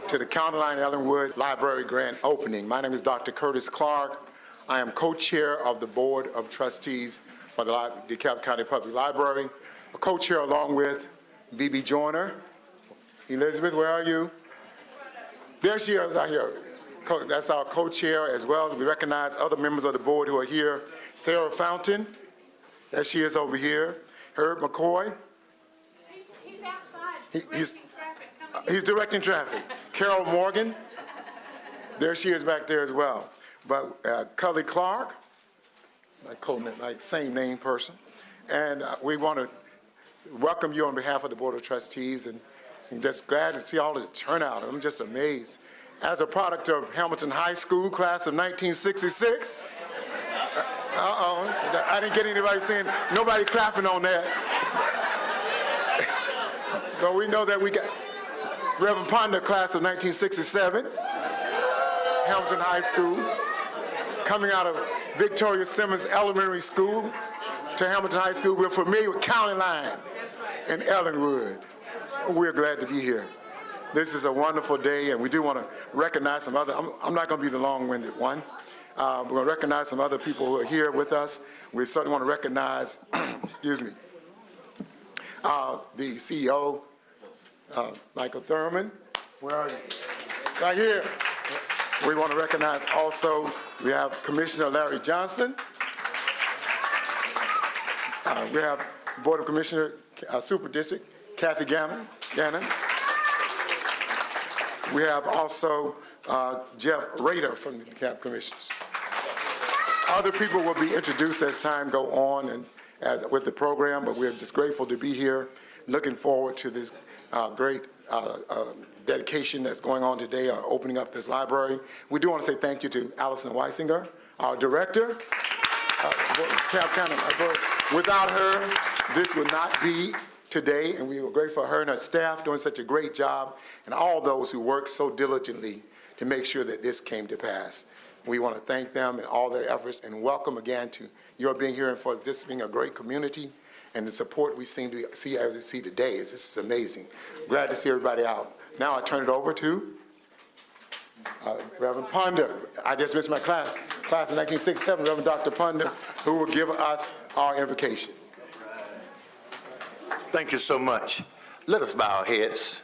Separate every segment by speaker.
Speaker 1: to the County Line-Ellenwood Library grand opening. My name is Dr. Curtis Clark. I am co-chair of the Board of Trustees for the DeKalb County Public Library. A co-chair along with B.B. Joyner. Elizabeth, where are you? There she is out here. That's our co-chair, as well as we recognize other members of the board who are here. Sarah Fountain, there she is over here. Herb McCoy.
Speaker 2: He's outside.
Speaker 1: He's directing traffic. Carol Morgan, there she is back there as well. But Cully Clark, like same name person. And we want to welcome you on behalf of the Board of Trustees, and just glad to see all the turnout. I'm just amazed. As a product of Hamilton High School, class of 1966. I didn't get anybody saying, nobody clapping on that. But we know that we got Reverend Ponder, class of 1967, Hamilton High School, coming out of Victoria Simmons Elementary School to Hamilton High School. We're familiar with County Line and Ellenwood. We're glad to be here. This is a wonderful day, and we do want to recognize some other, I'm not going to be the long-winded one. We're going to recognize some other people who are here with us. We certainly want to recognize, excuse me, the CEO, Michael Thurmond. Where are you? Right here. We want to recognize also, we have Commissioner Larry Johnson. We have Board of Commissioner, Super District, Kathie Gannon. We have also Jeff Rader from the DeKalb Commissioners. Other people will be introduced as time go on and with the program, but we're just grateful to be here, looking forward to this great dedication that's going on today, opening up this library. We do want to say thank you to Allison Weisinger, our director, DeKalb County. Without her, this would not be today, and we were grateful for her and her staff doing such a great job, and all those who worked so diligently to make sure that this came to pass. We want to thank them and all their efforts, and welcome again to your being here and for this being a great community, and the support we seem to see as we see today. This is amazing. Glad to see everybody out. Now I turn it over to Reverend Ponder. I just missed my class of 1967, Reverend Dr. Ponder, who will give us our invocation.
Speaker 3: Thank you so much. Let us bow our heads.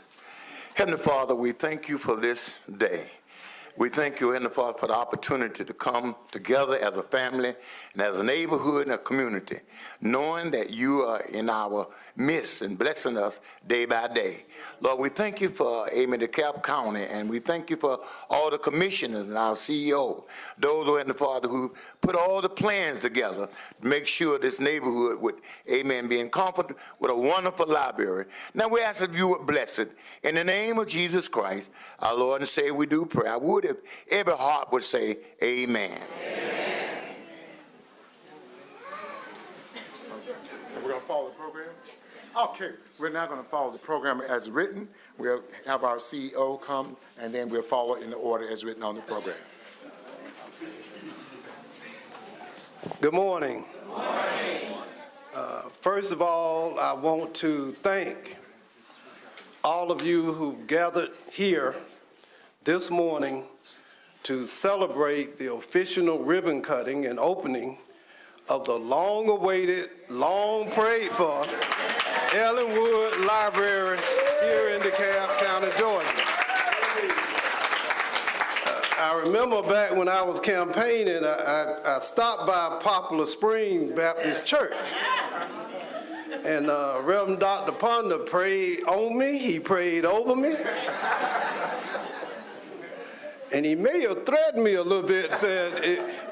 Speaker 3: Heavenly Father, we thank you for this day. We thank you, Heavenly Father, for the opportunity to come together as a family and as a neighborhood and a community, knowing that you are in our midst and blessing us day by day. Lord, we thank you for DeKalb County, and we thank you for all the commissioners and our CEO, those, Heavenly Father, who put all the plans together to make sure this neighborhood would, be in comfort with a wonderful library. Now we ask that you would bless it. In the name of Jesus Christ, our Lord and Savior, we do pray. I would if every heart would say amen.
Speaker 1: Amen. We're going to follow the program? Okay, we're now going to follow the program as written. We'll have our CEO come, and then we'll follow in the order as written on the program.
Speaker 4: Good morning.
Speaker 2: Good morning.
Speaker 4: First of all, I want to thank all of you who gathered here this morning to celebrate the official ribbon cutting and opening of the long-awaited, long-prayed-for Ellenwood Library here in DeKalb County, Georgia. I remember back when I was campaigning, I stopped by Poplar Springs Baptist Church, and Reverend Dr. Ponder prayed on me, he prayed over me, and he may have threatened me a little bit, said,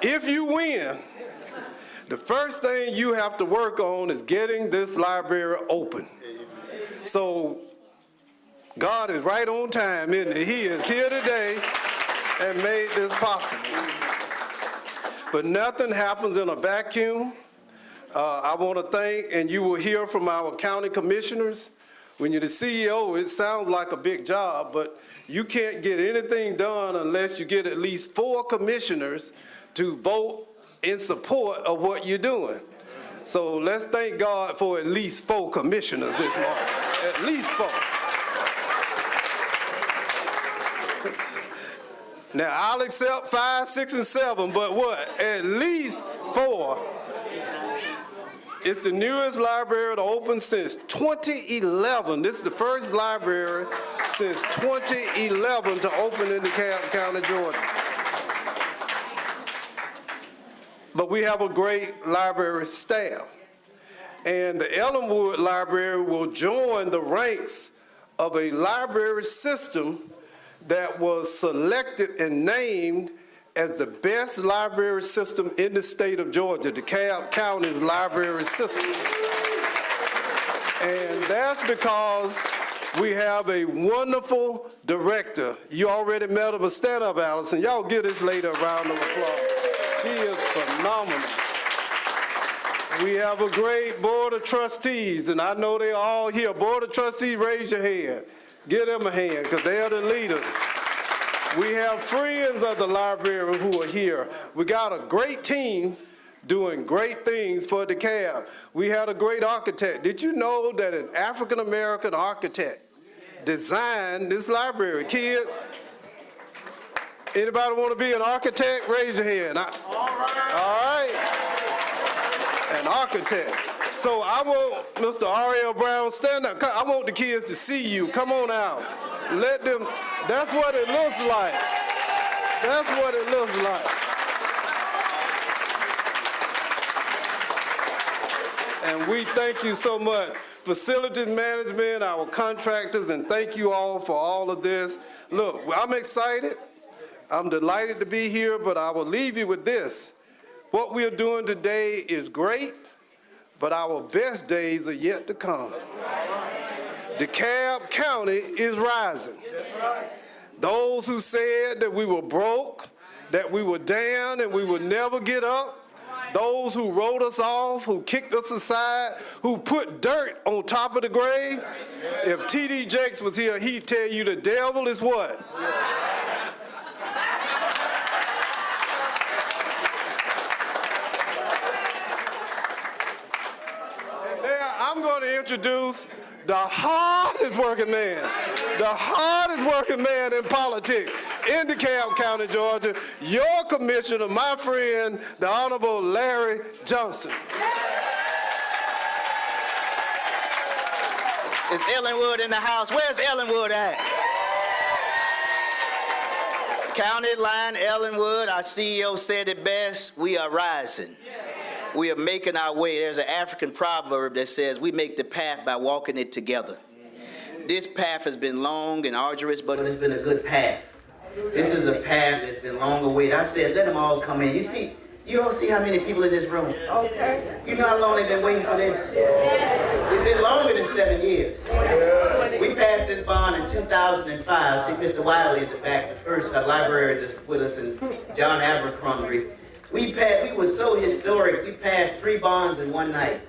Speaker 4: if you win, the first thing you have to work on is getting this library open. So God is right on time, isn't he? He is here today and made this possible. But nothing happens in a vacuum. I want to thank, and you will hear from our county commissioners. When you're the CEO, it sounds like a big job, but you can't get anything done unless you get at least 4 commissioners to vote in support of what you're doing. So let's thank God for at least 4 commissioners this morning. At least 4. Now, I'll accept 5, 6, and 7, but what? At least 4. It's the newest library to open since 2011. This is the first library since 2011 to open in DeKalb County, Georgia. But we have a great library staff. And the Ellenwood Library will join the ranks of a library system that was selected and named as the best library system in the state of Georgia, DeKalb County's library system. And that's because we have a wonderful director. You already met her, but stand up, Allison. Y'all give this lady a round of applause. She is phenomenal. We have a great board of trustees, and I know they're all here. Board of trustees, raise your hand. Give them a hand, because they are the leaders. We have friends of the library who are here. We got a great team doing great things for DeKalb. We had a great architect. Did you know that an African-American architect designed this library? Kids, anybody want to be an architect? Raise your hand. All right. An architect. So I want Mr. R.L. Brown, stand up. I want the kids to see you. Come on out. Let them, that's what it looks like. That's what it looks like. And we thank you so much. Facilities management, our contractors, and thank you all for all of this. Look, I'm excited. I'm delighted to be here, but I will leave you with this. What we're doing today is great, but our best days are yet to come. DeKalb County is rising. Those who said that we were broke, that we were down and we would never get up, those who wrote us off, who kicked us aside, who put dirt on top of the grave, if T.D. Jakes was here, he'd tell you the devil is what? I'm going to introduce the hardest working man in politics in DeKalb County, Georgia, your commissioner, my friend, the Honorable Larry Johnson.
Speaker 5: Is Ellenwood in the house? Where's Ellenwood at? County Line-Ellenwood, our CEO said it best, we are rising. We are making our way. There's an African proverb that says we make the path by walking it together. This path has been long and arduous, but it's been a good path. This is a path that's been long awaited. I said, let them all come in. You don't see how many people in this room. Okay. You know how long they've been waiting for this? Yes. It's been longer than 7 years. We passed this bond in 2005. I see Mr. Wiley in the back, the first librarian that's with us, and John Abercrombie. We were so historic, we passed 3 bonds in one night.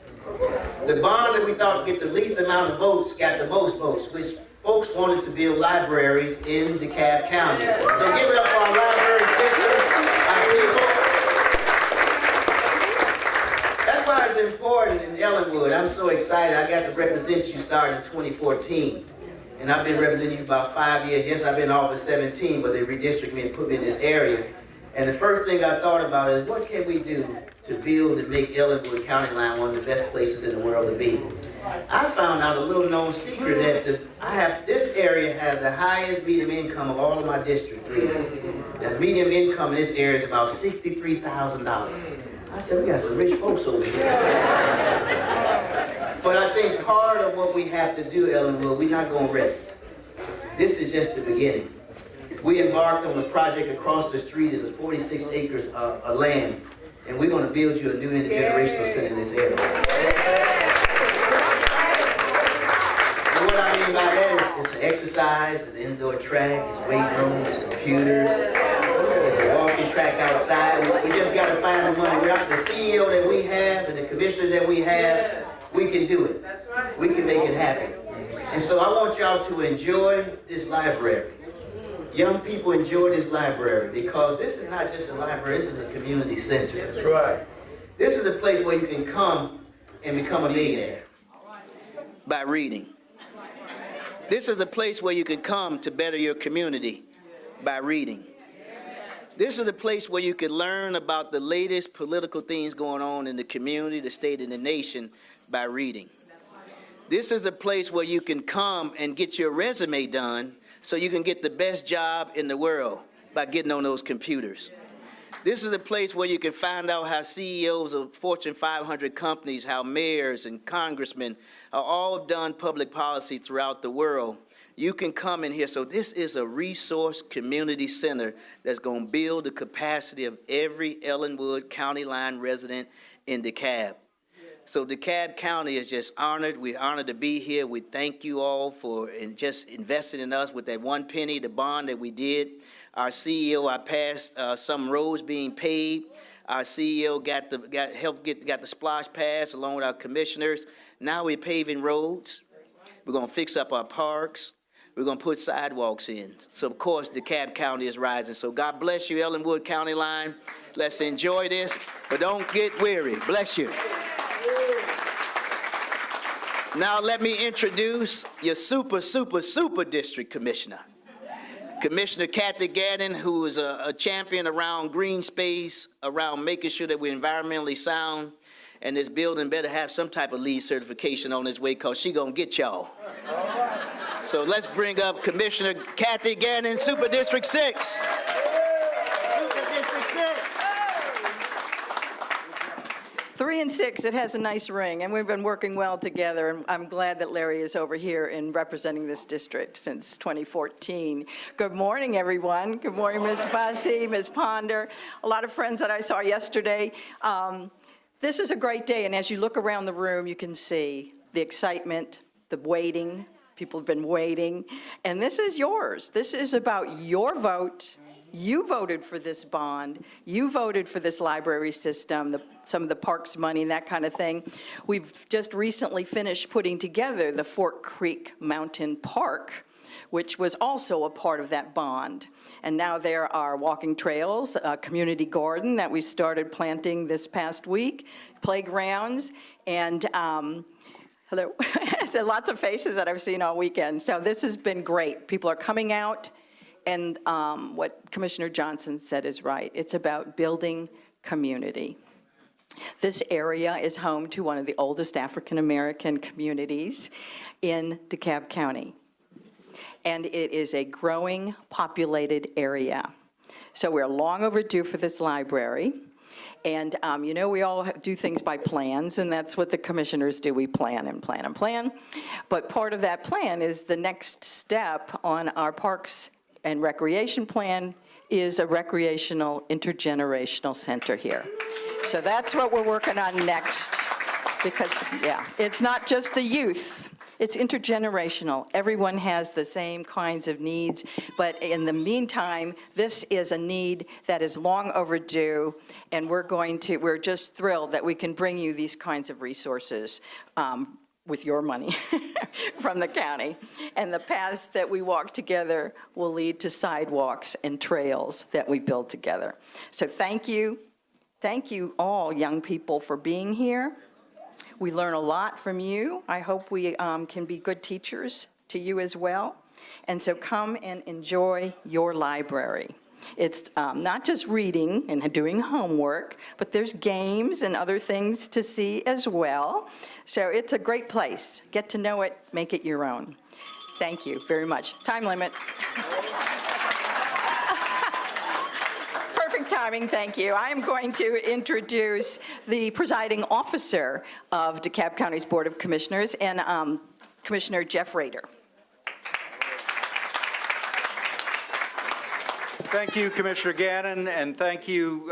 Speaker 5: The bond that we thought would get the least amount of votes got the most votes, which folks wanted to build libraries in DeKalb County. So give it up for our library system. That's why it's important in Ellenwood. I'm so excited. I got to represent you starting in 2014. And I've been representing you about 5 years. Yes, I've been in office 17, but they redistricted me and put me in this area. And the first thing I thought about is, what can we do to build and make Ellenwood County Line one of the best places in the world to be? I found out a little known secret that this area has the highest median income of all of my district. The median income in this area is about $63,000. I said, we got some rich folks over here. But I think part of what we have to do, Ellenwood, we're not going to rest. This is just the beginning. We embarked on a project across the street. It's 46 acres of land, and we're going to build you a new intergenerational center in this area. And what I mean by that is it's an exercise, it's an indoor track, it's weight rooms, it's computers, it's a walking track outside. We just got to find the money. We're the CEO that we have and the commissioner that we have, we can do it. We can make it happen. And so I want y'all to enjoy this library. Young people enjoy this library because this is not just a library, this is a community center. That's right. This is a place where you can come and become a millionaire by reading. This is a place where you can come to better your community by reading. This is a place where you can learn about the latest political things going on in the community, the state, and the nation by reading. This is a place where you can come and get your resume done so you can get the best job in the world by getting on those computers. This is a place where you can find out how CEOs of Fortune 500 companies, how mayors and congressmen are all done public policy throughout the world. You can come in here. So this is a resource community center that's going to build the capacity of every Ellenwood County Line resident in DeKalb. So DeKalb County is just honored. We're honored to be here. We thank you all for just investing in us with that 1 penny, the bond that we did. Our CEO, I passed some roads being paved. Our CEO got the splash pass along with our commissioners. Now we're paving roads. We're going to fix up our parks. We're going to put sidewalks in. So, of course, DeKalb County is rising. So God bless you, Ellenwood County Line. Let's enjoy this, but don't get weary. Bless you. Now let me introduce your super district commissioner. Commissioner Kathie Gannon, who is a champion around green space, around making sure that we're environmentally sound, and this building better have some type of LEED certification on its way, because she's going to get y'all. So let's bring up Commissioner Kathie Gannon, Super District 6.
Speaker 6: Three and 6, it has a nice ring, and we've been working well together, and I'm glad that Larry is over here in representing this district since 2014. Good morning, everyone. Good morning, Ms. Bussey, Ms. Ponder, a lot of friends that I saw yesterday. This is a great day, and as you look around the room, you can see the excitement, the waiting. People have been waiting, and this is yours. This is about your vote. You voted for this bond. You voted for this library system, some of the parks money and that kind of thing. We've just recently finished putting together the Fort Creek Mountain Park, which was also a part of that bond. And now there are walking trails, a community garden that we started planting this past week, playgrounds, and hello, so lots of faces that I've seen all weekend. So this has been great. People are coming out. And what Commissioner Johnson said is right. It's about building community. This area is home to one of the oldest African-American communities in DeKalb County. And it is a growing, populated area. So we're long overdue for this library. And, you know, we all do things by plans, and that's what the commissioners do. We plan and plan and plan. But part of that plan is the next step on our parks and recreation plan is a recreational intergenerational center here. So that's what we're working on next, because, yeah, it's not just the youth, it's intergenerational. Everyone has the same kinds of needs, but in the meantime, this is a need that is long overdue, and we're just thrilled that we can bring you these kinds of resources with your money from the county. And the paths that we walk together will lead to sidewalks and trails that we build together. So thank you. Thank you all, young people, for being here. We learn a lot from you. I hope we can be good teachers to you as well. And so come and enjoy your library. It's not just reading and doing homework, but there's games and other things to see as well. So it's a great place. Get to know it, make it your own. Thank you very much. Time limit. Perfect timing, thank you. I am going to introduce the presiding officer of DeKalb County's Board of Commissioners, and Commissioner Jeff Rader.
Speaker 7: Thank you, Commissioner Gannon, and thank you,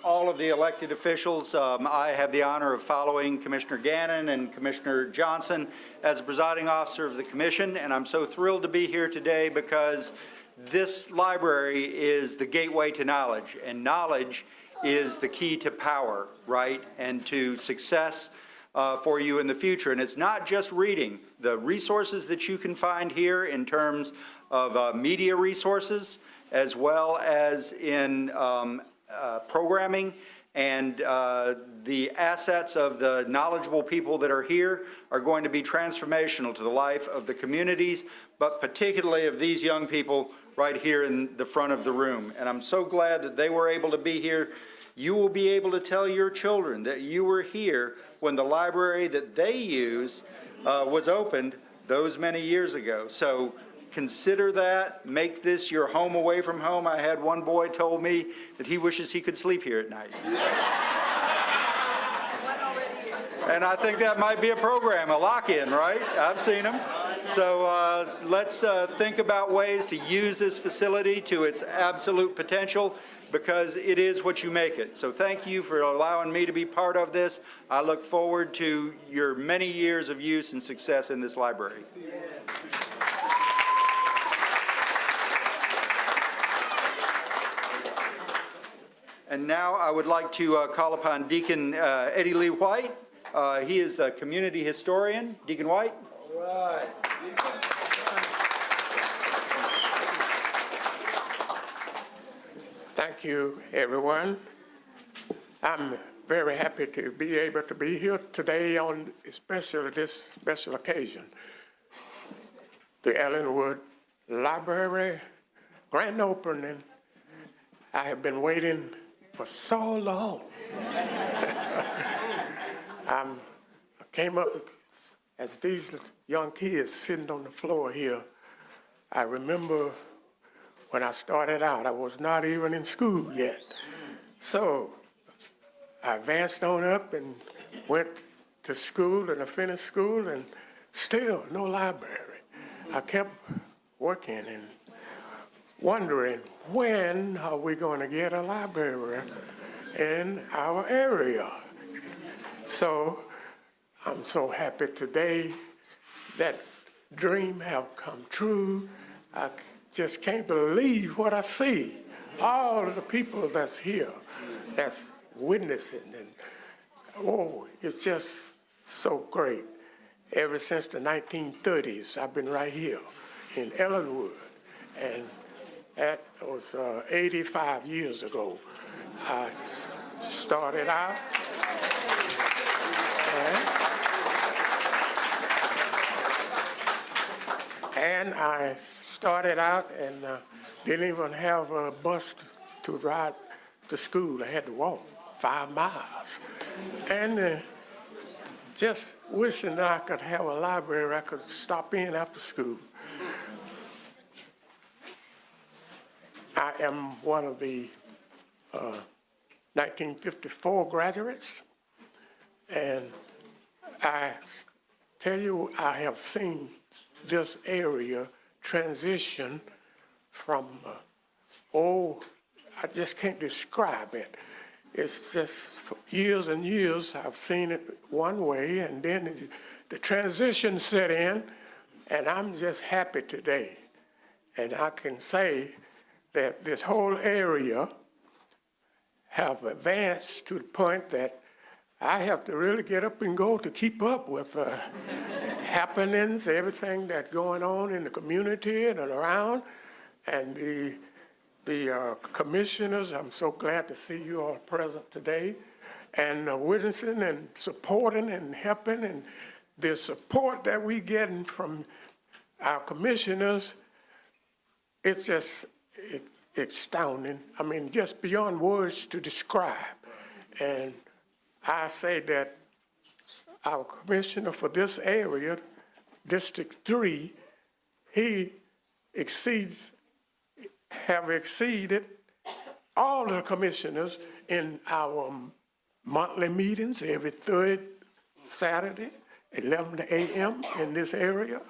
Speaker 7: all of the elected officials. I have the honor of following Commissioner Gannon and Commissioner Johnson as a presiding officer of the commission, and I'm so thrilled to be here today because this library is the gateway to knowledge, and knowledge is the key to power, right, and to success for you in the future. And it's not just reading. The resources that you can find here in terms of media resources, as well as in programming, and the assets of the knowledgeable people that are here are going to be transformational to the life of the communities, but particularly of these young people right here in the front of the room. And I'm so glad that they were able to be here. You will be able to tell your children that you were here when the library that they use was opened those many years ago. So consider that. Make this your home away from home. I had one boy told me that he wishes he could sleep here at night. And I think that might be a program, a lock-in, right? I've seen them. So let's think about ways to use this facility to its absolute potential, because it is what you make it. So thank you for allowing me to be part of this. I look forward to your many years of use and success in this library. And now I would like to call upon Deacon Eddie Lee White. He is the community historian. Deacon White.
Speaker 1: All right.
Speaker 8: Thank you, everyone. I'm very happy to be able to be here today on especially this special occasion. The Ellenwood Library grand opening. I have been waiting for so long. I came up as these young kids sitting on the floor here. I remember when I started out, I was not even in school yet. So I advanced on up and went to school, and I finished school, and still no library. I kept working and wondering, when are we going to get a library in our area? So I'm so happy today that dream have come true. I just can't believe what I see. All of the people that's here, that's witnessing, and oh, it's just so great. Ever since the 1930s, I've been right here in Ellenwood, and that was 85 years ago. I started out, and I started out and didn't even have a bus to ride to school. I had to walk 5 miles. And just wishing that I could have a library I could stop in after school. I am one of the 1954 graduates, and I tell you, I have seen this area transition from, I just can't describe it. It's just for years and years I've seen it one way, and then the transition set in, and I'm just happy today. And I can say that this whole area have advanced to the point that I have to really get up and go to keep up with happenings, everything that's going on in the community and around. And the commissioners, I'm so glad to see you all present today, and witnessing and supporting and helping, and the support that we getting from our commissioners, it's just astounding. I mean, just beyond words to describe. And I say that our commissioner for this area, District 3, he have exceeded all the commissioners in our monthly meetings every third Saturday, 11 a.m. in this area.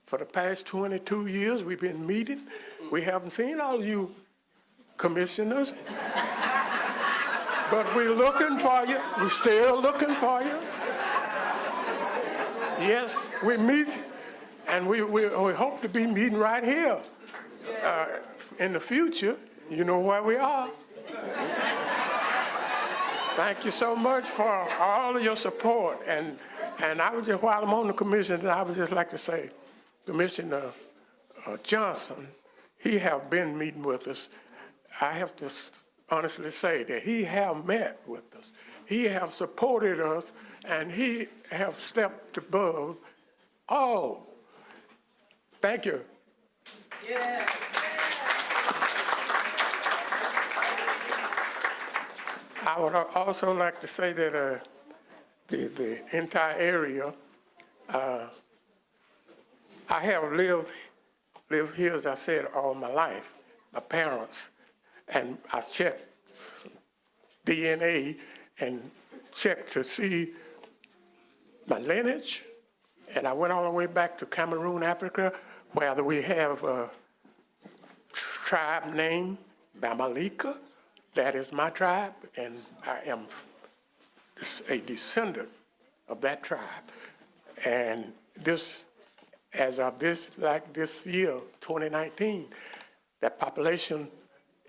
Speaker 8: For the past 22 years, we've been meeting. We haven't seen all you commissioners, but we're looking for you. We're still looking for you. Yes, we meet, and we hope to be meeting right here in the future. You know where we are. Thank you so much for all of your support. And I was just, while I'm on the commission, I would just like to say, Commissioner Johnson, he have been meeting with us. I have to honestly say that he have met with us. He have supported us, and he have stepped above all. Thank you. Yeah. I would also like to say that the entire area, I have lived here, as I said, all my life. My parents, and I checked DNA and checked to see my lineage, and I went all the way back to Cameroon, Africa, where we have a tribe named Bamalika. That is my tribe, and I am a descendant of that tribe. And this, as of this year, 2019, that population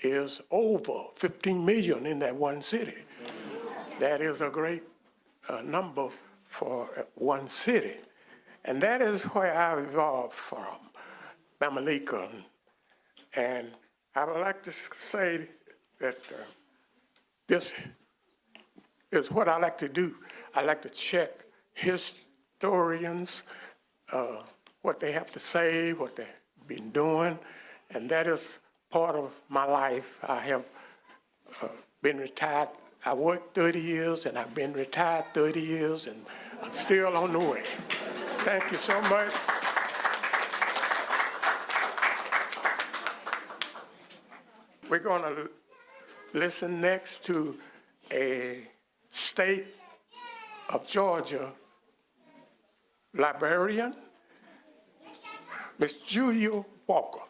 Speaker 8: is over 15 million in that one city. That is a great number for one city. And that is where I evolved from, Bamalika. And I would like to say that this is what I like to do. I like to check historians, what they have to say, what they've been doing, and that is part of my life. I have been retired. I worked 30 years, and I've been retired 30 years, and I'm still on the way. Thank you so much. We're going to listen next to a state of Georgia librarian, Ms. Julia Walker.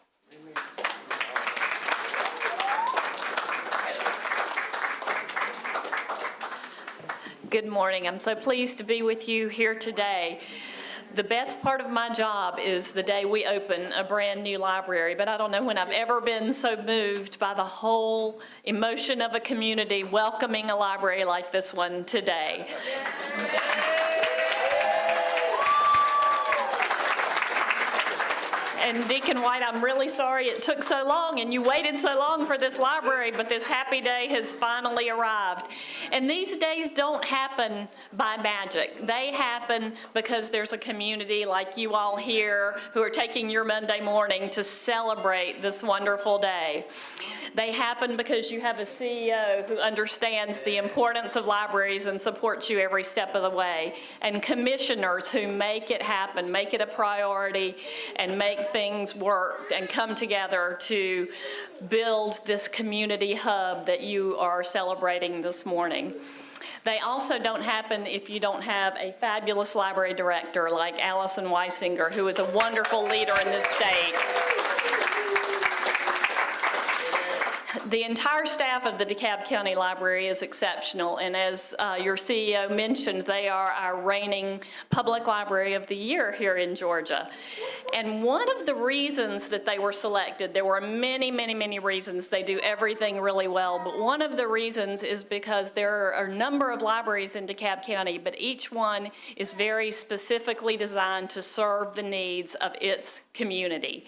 Speaker 9: Good morning. I'm so pleased to be with you here today. The best part of my job is the day we open a brand new library, but I don't know when I've ever been so moved by the whole emotion of a community welcoming a library like this one today. And Deacon White, I'm really sorry it took so long and you waited so long for this library, but this happy day has finally arrived. And these days don't happen by magic. They happen because there's a community like you all here who are taking your Monday morning to celebrate this wonderful day. They happen because you have a CEO who understands the importance of libraries and supports you every step of the way, and commissioners who make it happen, make it a priority, and make things work and come together to build this community hub that you are celebrating this morning. They also don't happen if you don't have a fabulous library director like Allison Weisinger, who is a wonderful leader in this state. The entire staff of the DeKalb County Library is exceptional, and as your CEO mentioned, they are our reigning Public Library of the Year here in Georgia. And one of the reasons that they were selected, there were many, many, many reasons. They do everything really well, but one of the reasons is because there are a number of libraries in DeKalb County, but each one is very specifically designed to serve the needs of its community.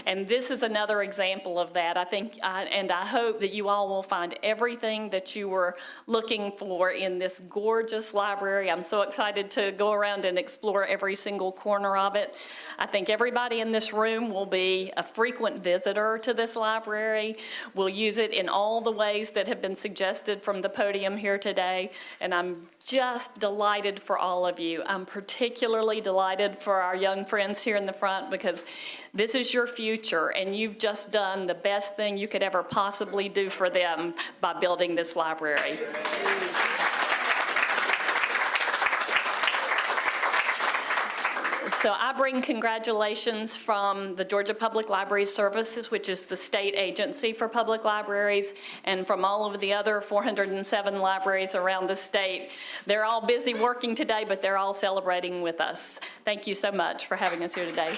Speaker 9: And this is another example of that. I think, and I hope that you all will find everything that you were looking for in this gorgeous library. I'm so excited to go around and explore every single corner of it. I think everybody in this room will be a frequent visitor to this library. We'll use it in all the ways that have been suggested from the podium here today, and I'm just delighted for all of you. I'm particularly delighted for our young friends here in the front, because this is your future, and you've just done the best thing you could ever possibly do for them by building this library. So I bring congratulations from the Georgia Public Library Services, which is the state agency for public libraries, and from all of the other 407 libraries around the state. They're all busy working today, but they're all celebrating with us. Thank you so much for having us here today.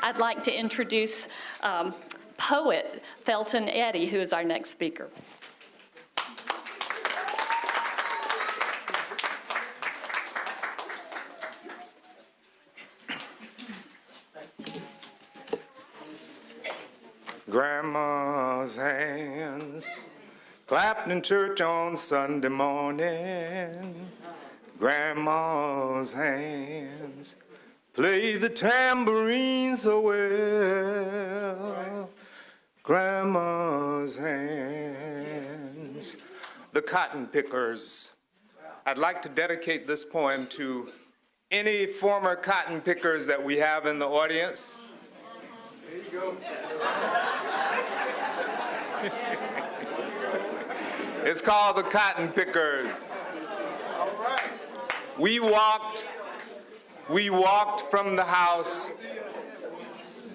Speaker 9: I'd like to introduce poet Felton Eddy, who is our next speaker.
Speaker 10: Grandma's hands clapped in church on Sunday morning. Grandma's hands played the tambourine so well. Grandma's hands. The cotton pickers. I'd like to dedicate this poem to any former cotton pickers that we have in the audience. There you go. It's called The Cotton Pickers. All right. We walked from the house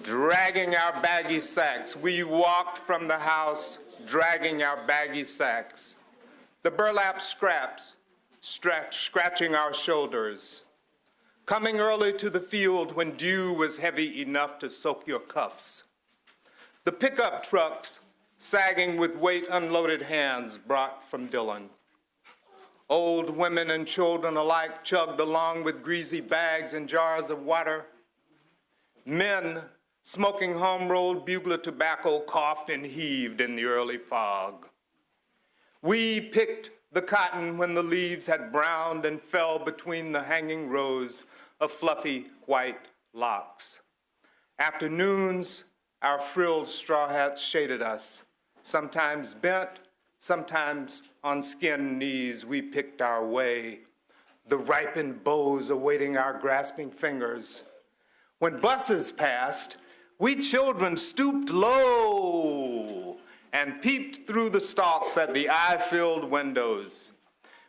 Speaker 10: dragging our baggy sacks. We walked from the house dragging our baggy sacks. The burlap scraps scratching our shoulders. Coming early to the field when dew was heavy enough to soak your cuffs. The pickup trucks sagging with weight unloaded hands brought from Dillon. Old women and children alike chugged along with greasy bags and jars of water. Men smoking home-rolled bugler tobacco coughed and heaved in the early fog. We picked the cotton when the leaves had browned and fell between the hanging rows of fluffy white locks. Afternoons, our frilled straw hats shaded us. Sometimes bent, sometimes on skinned knees, we picked our way, the ripened bows awaiting our grasping fingers. When buses passed, we children stooped low and peeped through the stalks at the eye-filled windows.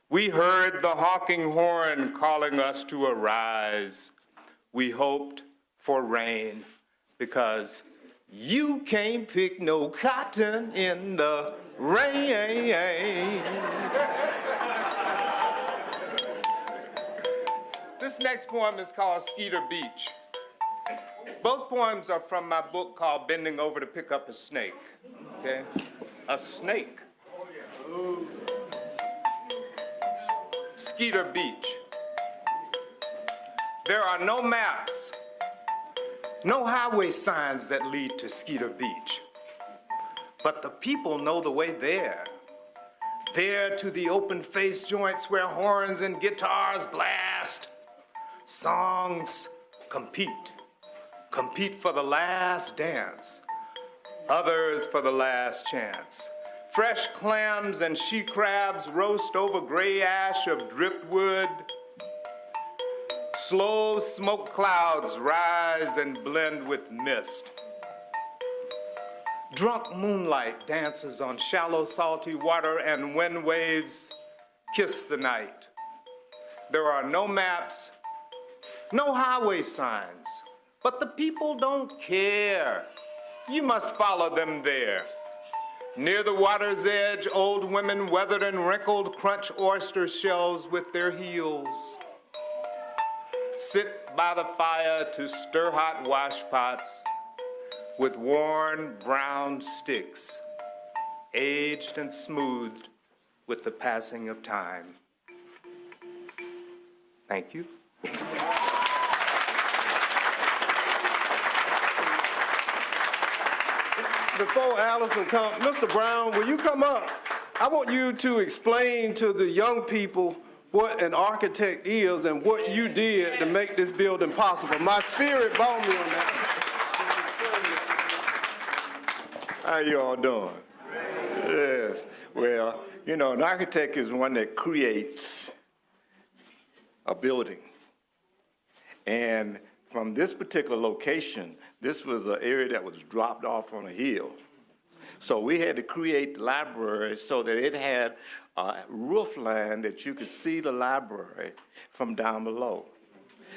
Speaker 10: We heard the honking horn calling us to arise. We hoped for rain because you can't pick no cotton in the rain. This next poem is called Skeeter Beach. Both poems are from my book called Bending Over to Pick Up a Snake. Okay? A snake. Skeeter Beach. There are no maps, no highway signs that lead to Skeeter Beach. But the people know the way there. There to the open-faced joints where horns and guitars blast. Songs compete for the last dance. Others for the last chance. Fresh clams and she crabs roast over gray ash of driftwood. Slow smoke clouds rise and blend with mist. Drunk moonlight dances on shallow salty water and wind waves kiss the night. There are no maps, no highway signs, but the people don't care. You must follow them there. Near the water's edge, old women weathered and wrinkled crunch oyster shells with their heels. Sit by the fire to stir hot washpots with worn brown sticks, aged and smoothed with the passing of time. Thank you.
Speaker 4: Before Allison comes, Mr. Brown, will you come up? I want you to explain to the young people what an architect is and what you did to make this building possible. My spirit brought me on that.
Speaker 11: How you all doing? Yes. Well, you know, an architect is one that creates a building. And from this particular location, this was an area that was dropped off on a hill. So we had to create the library so that it had a roof line that you could see the library from down below.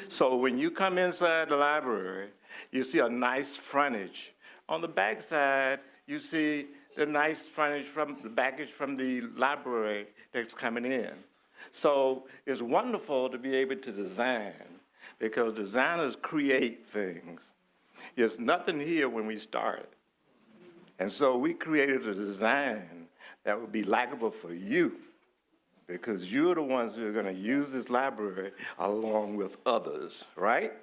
Speaker 11: So when you come inside the library, you see a nice frontage. On the back side, you see the nice frontage from the baggage from the library that's coming in. So it's wonderful to be able to design because designers create things. There's nothing here when we started. And so we created a design that would be likable for you because you're the ones who are going to use this library along with others, right?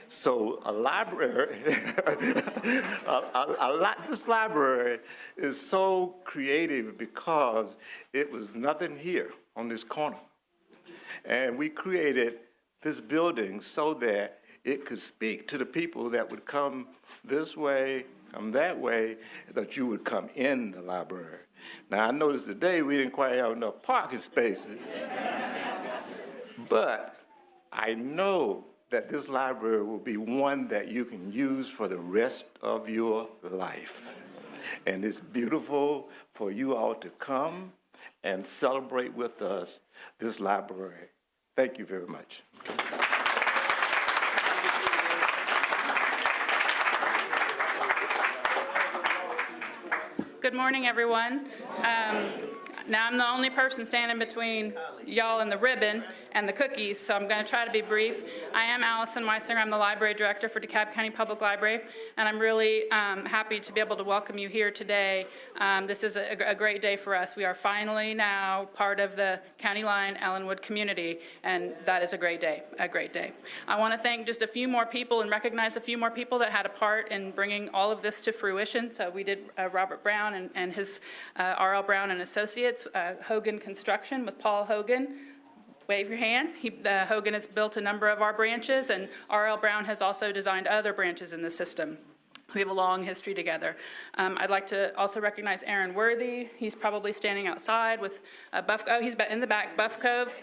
Speaker 11: So a library, this library is so creative because it was nothing here on this corner. And we created this building so that it could speak to the people that would come this way come that way, that you would come in the library. Now, I noticed today we didn't quite have enough parking spaces, but I know that this library will be one that you can use for the rest of your life. And it's beautiful for you all to come and celebrate with us this library. Thank you very much.
Speaker 12: Good morning, everyone. Now I'm the only person standing between y'all and the ribbon and the cookies, so I'm going to try to be brief. I am Allison Weisinger. I'm the Library Director for DeKalb County Public Library, and I'm really happy to be able to welcome you here today. This is a great day for us. We are finally now part of the County Line-Ellenwood community, and that is a great day, a great day. I want to thank just a few more people and recognize a few more people that had a part in bringing all of this to fruition. So we did Robert Brown and his R.L. Brown and Associates, Hogan Construction with Paul Hogan. Wave your hand. Hogan has built a number of our branches, and R.L. Brown has also designed other branches in the system. We have a long history together. I'd like to also recognize Aaron Worthy. He's probably standing outside with he's in the back, Buff Cove.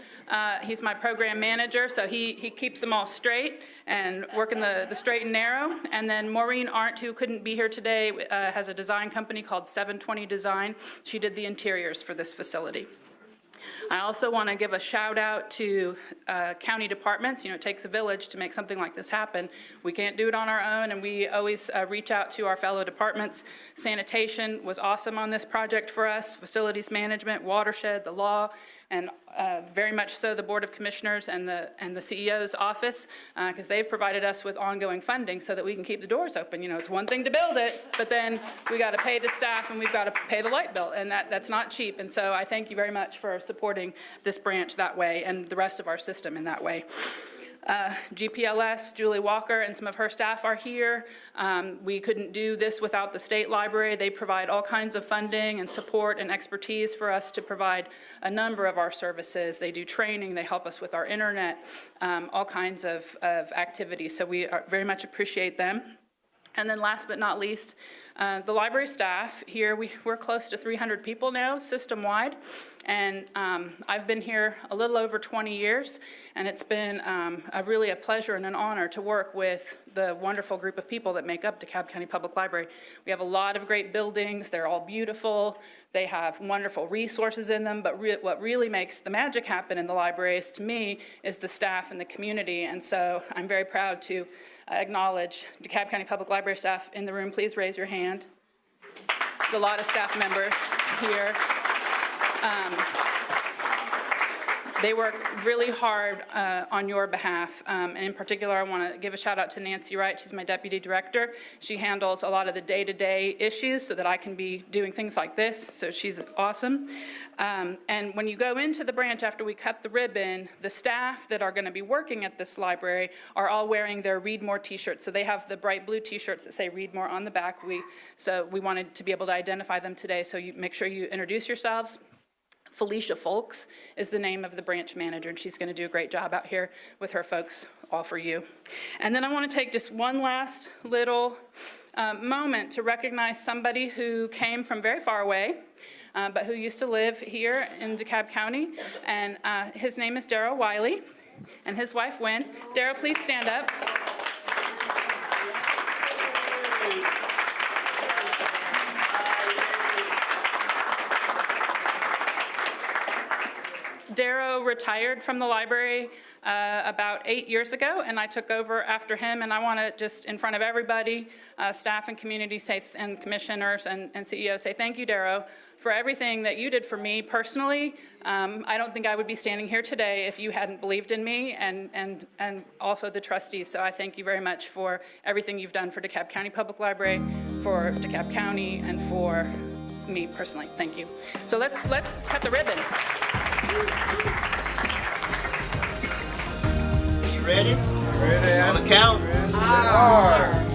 Speaker 12: He's my program manager, so he keeps them all straight and working the straight and narrow. And then Maureen Arndt, who couldn't be here today, has a design company called 720 Design. She did the interiors for this facility. I also want to give a shout out to county departments. You know, it takes a village to make something like this happen. We can't do it on our own, and we always reach out to our fellow departments. Sanitation was awesome on this project for us, facilities management, watershed, the law, and very much so the Board of Commissioners and the CEO's office, because they've provided us with ongoing funding so that we can keep the doors open. You know, it's one thing to build it, but then we got to pay the staff and we've got to pay the light bill, and that's not cheap. And so I thank you very much for supporting this branch that way and the rest of our system in that way. GPLS, Julie Walker, and some of her staff are here. We couldn't do this without the state library. They provide all kinds of funding and support and expertise for us to provide a number of our services. They do training, they help us with our internet, all kinds of activities. So we very much appreciate them. And then last but not least, the library staff here, we're close to 300 people now, system-wide. And I've been here a little over 20 years, and it's been really a pleasure and an honor to work with the wonderful group of people that make up DeKalb County Public Library. We have a lot of great buildings. They're all beautiful. They have wonderful resources in them, but what really makes the magic happen in the libraries, to me, is the staff and the community. And so I'm very proud to acknowledge DeKalb County Public Library staff in the room. Please raise your hand. There's a lot of staff members here. They work really hard on your behalf, and in particular, I want to give a shout out to Nancy Wright. She's my deputy director. She handles a lot of the day-to-day issues so that I can be doing things like this, so she's awesome. And when you go into the branch after we cut the ribbon, the staff that are going to be working at this library are all wearing their Read More t-shirts. So they have the bright blue t-shirts that say Read More on the back. So we wanted to be able to identify them today, so you make sure you introduce yourselves. Felicia Folks is the name of the branch manager, and she's going to do a great job out here with her folks, all for you. And then I want to take just one last little moment to recognize somebody who came from very far away, but who used to live here in DeKalb County, and his name is Darryl Wiley, and his wife, Wynn. Darryl, please stand up. Darrow retired from the library about 8 years ago, and I took over after him. And I want to just, in front of everybody, staff and community, and commissioners and CEOs, say thank you, Darrow, for everything that you did for me personally. I don't think I would be standing here today if you hadn't believed in me, and also the trustees. So I thank you very much for everything you've done for DeKalb County Public Library, for DeKalb County, and for me personally. Thank you. So let's cut the ribbon.
Speaker 5: You ready?
Speaker 11: Ready?
Speaker 5: On the count.
Speaker 11: R-E-A.